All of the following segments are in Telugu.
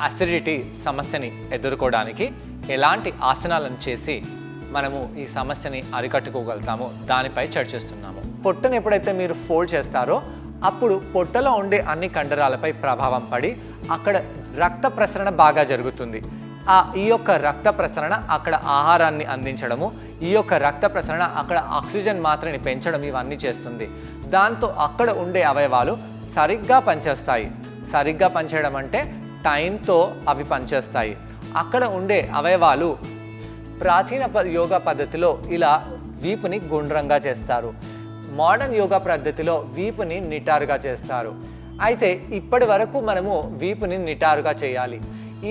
అసిడిటీ సమస్యని ఎదుర్కోవడానికి ఎలాంటి ఆసనాలను చేసి మనము ఈ సమస్యని అరికట్టుకోగలుగుతామో దానిపై చర్చిస్తున్నాము. పొట్టను ఎప్పుడైతే మీరు ఫోల్డ్ చేస్తారో అప్పుడు పొట్టలో ఉండే అన్ని కండరాలపై ప్రభావం పడి అక్కడ రక్త ప్రసరణ బాగా జరుగుతుంది. ఈ యొక్క రక్త ప్రసరణ అక్కడ ఆహారాన్ని అందించడము, ఈ యొక్క రక్త ప్రసరణ అక్కడ ఆక్సిజన్ మాత్రని పెంచడం ఇవన్నీ చేస్తుంది. దాంతో అక్కడ ఉండే అవయవాలు సరిగ్గా పనిచేస్తాయి. సరిగ్గా పనిచేయడం అంటే టైంతో అవి పనిచేస్తాయి. అక్కడ ఉండే అవయవాలు ప్రాచీన యోగా పద్ధతిలో ఇలా వీపుని గుండ్రంగా చేస్తారు. మోడర్న్ యోగా పద్ధతిలో వీపుని నిటారుగా చేస్తారు. అయితే ఇప్పటి వరకు మనము వీపుని నిటారుగా చేయాలి.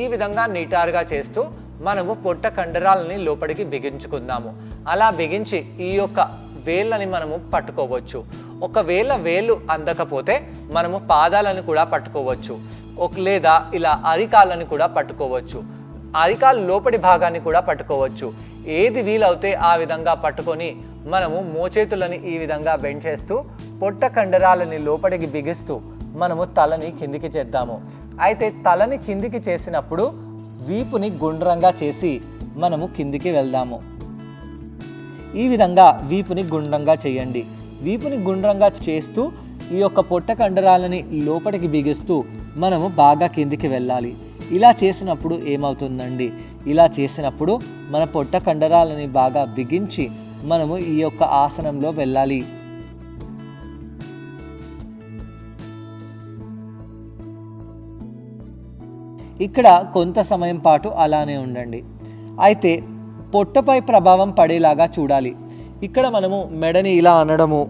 ఈ విధంగా నిటారుగా చేస్తూ మనము పొట్ట కండరాలని లోపలికి బిగించుకుందాము. అలా బిగించి ఈ యొక్క వేళ్ళని మనము పట్టుకోవచ్చు. ఒకవేళ వేళ్ళు అందకపోతే మనము పాదాలను కూడా పట్టుకోవచ్చు, లేదా ఇలా అరికాళ్ళని కూడా పట్టుకోవచ్చు. అరికాలు లోపలి భాగాన్ని కూడా పట్టుకోవచ్చు. ఏది వీలవుతే ఆ విధంగా పట్టుకొని మనము మోచేతులని ఈ విధంగా బెండ్ చేస్తూ పొట్ట కండరాలని లోపలికి బిగిస్తూ మనము తలని కిందికి చేద్దాము. అయితే తలని కిందికి చేసినప్పుడు వీపుని గుండ్రంగా చేసి మనము కిందికి వెళ్దాము. ఈ విధంగా వీపుని గుండ్రంగా చేయండి. వీపుని గుండ్రంగా చేస్తూ ఈ యొక్క పొట్ట కండరాలని లోపలికి బిగిస్తూ మనము బాగా కిందికి వెళ్ళాలి. ఇలా చేసినప్పుడు ఏమవుతుందండి, ఇలా చేసినప్పుడు మన పొట్ట కండరాలని బాగా బిగించి మనము ఈ యొక్క ఆసనంలో వెళ్ళాలి. ఇక్కడ కొంత సమయం పాటు అలానే ఉండండి. అయితే పొట్టపై ప్రభావం పడేలాగా చూడాలి. ఇక్కడ మనము మెడని ఇలా అనడము,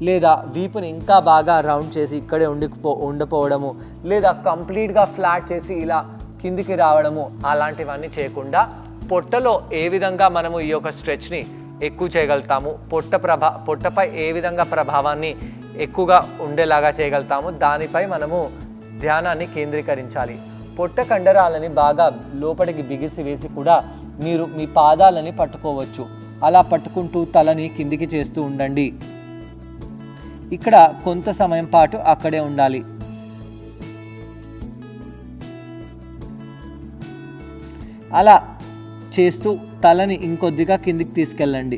లేదా వీపుని ఇంకా బాగా రౌండ్ చేసి ఇక్కడే ఉండిపోవడము, లేదా కంప్లీట్గా ఫ్లాట్ చేసి ఇలా కిందికి రావడము, అలాంటివన్నీ చేయకుండా పొట్టలో ఏ విధంగా మనము ఈ యొక్క స్ట్రెచ్ని ఎక్కువ చేయగలుగుతాము, పొట్టపై ఏ విధంగా ప్రభావాన్ని ఎక్కువగా ఉండేలాగా చేయగలుగుతాము, దానిపై మనము ధ్యానాన్ని కేంద్రీకరించాలి. పొట్ట కండరాలని బాగా లోపలికి బిగిసి వేసి కూడా మీరు మీ పాదాలని పట్టుకోవచ్చు. అలా పట్టుకుంటూ తలని కిందికి చేస్తూ ఉండండి. ఇక్కడ కొంత సమయం పాటు అక్కడే ఉండాలి. అలా చేస్తూ తలని ఇంకొద్దిగా కిందికి తీసుకెళ్ళండి.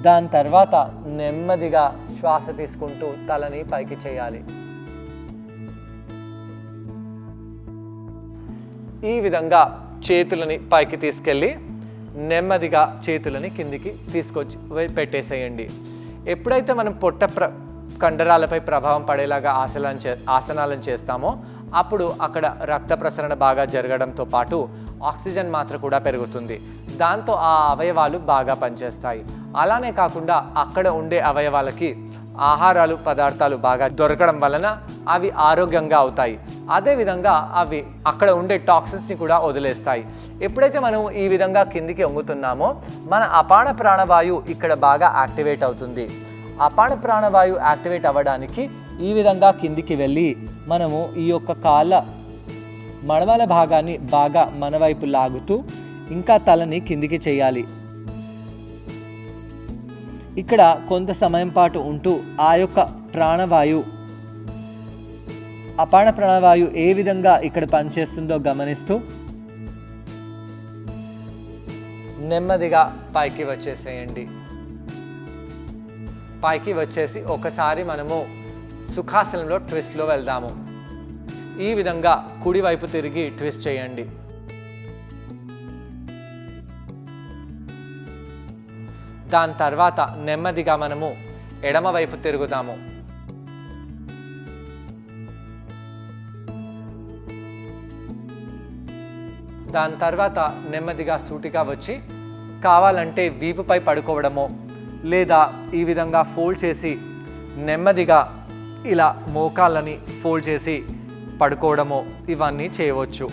దాని తర్వాత నెమ్మదిగా శ్వాస తీసుకుంటూ తలని పైకి చేయాలి. ఈ విధంగా చేతులని పైకి తీసుకెళ్ళి నెమ్మదిగా చేతులని కిందికి తీసుకొచ్చి పెట్టేసేయండి. ఎప్పుడైతే మనం పొట్ట కండరాలపై ప్రభావం పడేలాగా ఆసనాలను చేస్తామో అప్పుడు అక్కడ రక్త ప్రసరణ బాగా జరగడంతో పాటు ఆక్సిజన్ మాత్ర కూడా పెరుగుతుంది. దాంతో ఆ అవయవాలు బాగా పనిచేస్తాయి. అలానే కాకుండా అక్కడ ఉండే అవయవాలకి ఆహారాలు పదార్థాలు బాగా దొరకడం వలన అవి ఆరోగ్యంగా అవుతాయి. అదేవిధంగా అవి అక్కడ ఉండే టాక్సిన్స్ని కూడా వదిలేస్తాయి. ఎప్పుడైతే మనం ఈ విధంగా కిందికి వంగుతున్నామో మన అపాన ప్రాణవాయువు ఇక్కడ బాగా యాక్టివేట్ అవుతుంది. అపాన ప్రాణవాయువు యాక్టివేట్ అవ్వడానికి ఈ విధంగా కిందికి వెళ్ళి మనము ఈ యొక్క కాళ్ళ మడమల భాగాన్ని బాగా మన వైపు లాగుతూ ఇంకా తలని కిందికి చేయాలి. ఇక్కడ కొంత సమయం పాటు ఉంటూ ఆ యొక్క ప్రాణవాయు అపాన ప్రాణవాయు ఏ విధంగా ఇక్కడ పనిచేస్తుందో గమనిస్తూ నెమ్మదిగా పైకి వచ్చేసేయండి. పైకి వచ్చేసి ఒకసారి మనము సుఖాసనంలో ట్విస్ట్లో వెళ్దాము. ఈ విధంగా కుడివైపు తిరిగి ట్విస్ట్ చేయండి. దాని తర్వాత నెమ్మదిగా మనము ఎడమ వైపు తిరుగుదాము. దాని తర్వాత నెమ్మదిగా సూటిగా వచ్చి కావాలంటే వీపుపై పడుకోవడమో లేదా ఈ విధంగా ఫోల్డ్ చేసి నెమ్మదిగా ఇలా మోకాళ్ళని ఫోల్డ్ చేసి పడుకోవడమో ఇవన్నీ చేయవచ్చు.